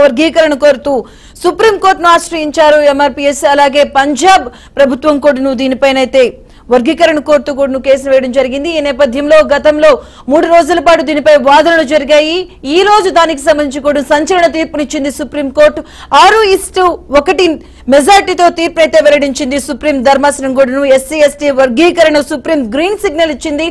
వర్గీకరణ కోరుతూ సుప్రీంకోర్టును ఆశ్రయించారు ఎంఆర్పీఎస్. అలాగే పంజాబ్ ప్రభుత్వం కూడా దీనిపైనైతే వర్గీకరణ కోర్టు కూడా కేసులు వేయడం జరిగింది. ఈ నేపథ్యంలో గతంలో 3 రోజుల పాటు దీనిపై వాదనలు జరిగాయి. ఈ రోజు దానికి సంబంధించి కూడా సంచలన తీర్పునిచ్చింది సుప్రీంకోర్టు. 6:1 మెజార్టీతో తీర్పు అయితే వెల్లడించింది సుప్రీం ధర్మాసనం కూడా. ఎస్సీ ఎస్టీ వర్గీకరణ సుప్రీం గ్రీన్ సిగ్నల్ ఇచ్చింది.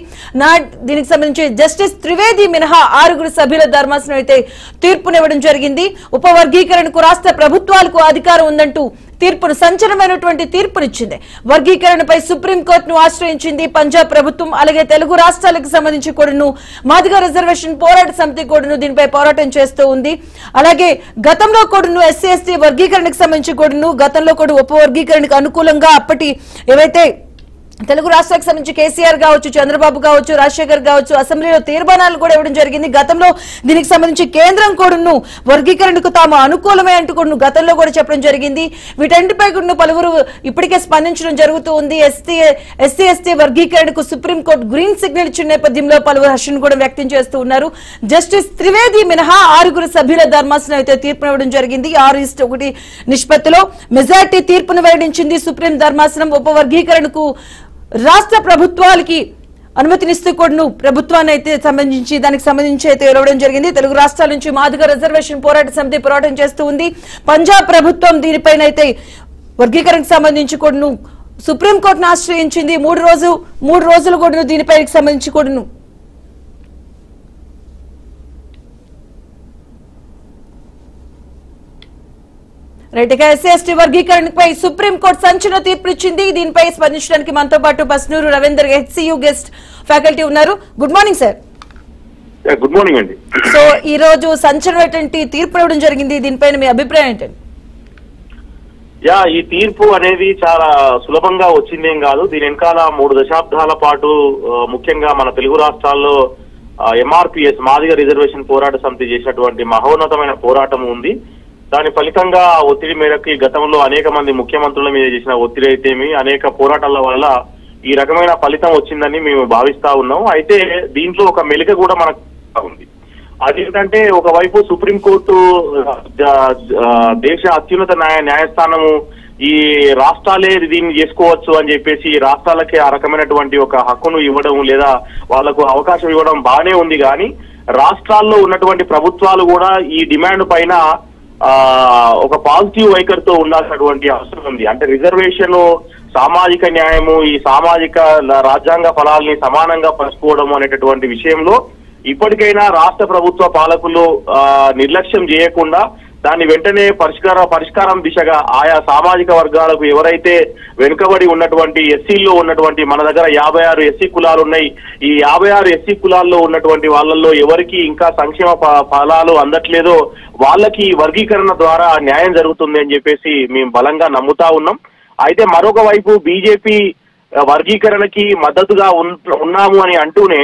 దీనికి సంబంధించి జస్టిస్ త్రివేది మినహా 6 సభ్యుల ధర్మాసనం అయితే తీర్పునివ్వడం జరిగింది. ఉపవర్గీకరణకు రాష్ట్ర ప్రభుత్వాలకు అధికారం ఉందంటూ తీర్పును సంచలనమైనటువంటి తీర్పునిచ్చింది. వర్గీకరణపై సుప్రీంకోర్టును ఆశ్రయించింది పంజాబ్ ప్రభుత్వం. అలాగే తెలుగు రాష్ట్రాలకు సంబంధించి కూడాను మాదిగ రిజర్వేషన్ పోరాట సమితి కూడాను దీనిపై పోరాటం చేస్తూ ఉంది. అలాగే గతంలో కూడాను ఎస్సీ ఎస్టీ వర్గీకరణకు సంబంధించి కూడాను గతంలో కూడా ఉపవర్గీకరణకు అనుకూలంగా అప్పటి ఏవైతే తెలుగు రాష్ట్రాలకు సంబంధించి కేసీఆర్ కావచ్చు, చంద్రబాబు కావచ్చు, రాజశేఖర్ కావచ్చు అసెంబ్లీలో తీర్మానాలు కూడా ఇవ్వడం జరిగింది. గతంలో దీనికి సంబంధించి కేంద్రం కూడాను వర్గీకరణకు తాము అనుకూలమే అంటూ కూడా గతంలో కూడా చెప్పడం జరిగింది. వీటన్నిటిపై కూడా పలువురు ఇప్పటికే స్పందించడం జరుగుతూ ఉంది. ఎస్సీ ఎస్టీ వర్గీకరణకు సుప్రీంకోర్టు గ్రీన్ సిగ్నల్ ఇచ్చిన నేపథ్యంలో పలువురు హర్షం కూడా వ్యక్తం చేస్తూ ఉన్నారు. జస్టిస్ త్రివేది మినహా 6 సభ్యుల ధర్మాసనం అయితే తీర్పునివ్వడం జరిగింది. 6:1 నిష్పత్తిలో మెజార్టీ తీర్పును వెల్లడించింది సుప్రీం ధర్మాసనం. ఉపవర్గీకరణకు రాష్ట్ర ప్రభుత్వాలకి అనుమతినిస్తూ కూడా ప్రభుత్వాన్ని అయితే దానికి సంబంధించి అయితే ఇవ్వడం జరిగింది. తెలుగు రాష్ట్రాల నుంచి మాదిగ రిజర్వేషన్ పోరాట సమితి పోరాటం చేస్తూ ఉంది. పంజాబ్ ప్రభుత్వం దీనిపైన అయితే వర్గీకరణకు సంబంధించి కూడా సుప్రీంకోర్టును ఆశ్రయించింది. 3 రోజులు కూడా దీనిపై సంబంధించి కూడా రైట్గా ఎస్సీ ఎస్టీ వర్గీకరణపై సుప్రీంకోర్టు సంచలన తీర్పునిచ్చింది. దీనిపై స్పందించడానికి మనతో పాటు బస్నూరు రవీందర్ హెచ్సియు గెస్ట్ ఫ్యాకల్టీ ఉన్నారు. Good morning sir. Good morning అండి. సో ఈ రోజు సంచలనమైనటువంటి తీర్పు ఇవ్వడం జరిగింది. దీనిపైన మీ అభిప్రాయం ఏంటండి? ఈ తీర్పు అనేది చాలా సులభంగా వచ్చిందేం కాదు. దీని వెనకాల 3 దశాబ్దాల పాటు ముఖ్యంగా మన తెలుగు రాష్ట్రాల్లో ఎంఆర్పీఎస్ మాదిగ రిజర్వేషన్ పోరాట సమితి చేసినటువంటి మహోన్నతమైన పోరాటం ఉంది. దాని ఫలితంగా ఒత్తిడి మేరకు గతంలో అనేక మంది ముఖ్యమంత్రుల మీద చేసిన ఒత్తిడి అయితేమి అనేక పోరాటాల వల్ల ఈ రకమైన ఫలితం వచ్చిందని మేము భావిస్తా ఉన్నాం. అయితే దీంట్లో ఒక మెలిక కూడా మనకు ఉంది. అదేంటంటే ఒకవైపు సుప్రీంకోర్టు దేశ అత్యున్నత న్యాయస్థానము ఈ రాష్ట్రాలే దీన్ని చేసుకోవచ్చు అని చెప్పేసి రాష్ట్రాలకి ఆ రకమైనటువంటి ఒక హక్కును ఇవ్వడం లేదా వాళ్లకు అవకాశం ఇవ్వడం బాగానే ఉంది. కానీ రాష్ట్రాల్లో ఉన్నటువంటి ప్రభుత్వాలు కూడా ఈ డిమాండ్ పైన ఒక పాజిటివ్ వైఖరితో ఉండాల్సినటువంటి అవసరం ఉంది. అంటే రిజర్వేషన్ సామాజిక న్యాయము ఈ సామాజిక రాజ్యాంగ ఫలాల్ని సమానంగా పంచుకోవడం అనేటటువంటి విషయంలో ఇప్పటికైనా రాష్ట్ర ప్రభుత్వ పాలకులు నిర్లక్ష్యం చేయకుండా దాన్ని వెంటనే పరిష్కారం దిశగా ఆయా సామాజిక వర్గాలకు ఎవరైతే వెనుకబడి ఉన్నటువంటి ఎస్సీల్లో ఉన్నటువంటి మన దగ్గర 56 ఎస్సీ కులాలు ఉన్నాయి. ఈ 56 ఎస్సీ కులాల్లో ఉన్నటువంటి వాళ్ళల్లో ఎవరికి ఇంకా సంక్షేమ ఫలాలు అందట్లేదో వాళ్ళకి వర్గీకరణ ద్వారా న్యాయం జరుగుతుంది అని చెప్పేసి మేము బలంగా నమ్ముతా ఉన్నాం. అయితే మరొక వైపు బీజేపీ వర్గీకరణకి మద్దతుగా ఉన్నాము అని అంటూనే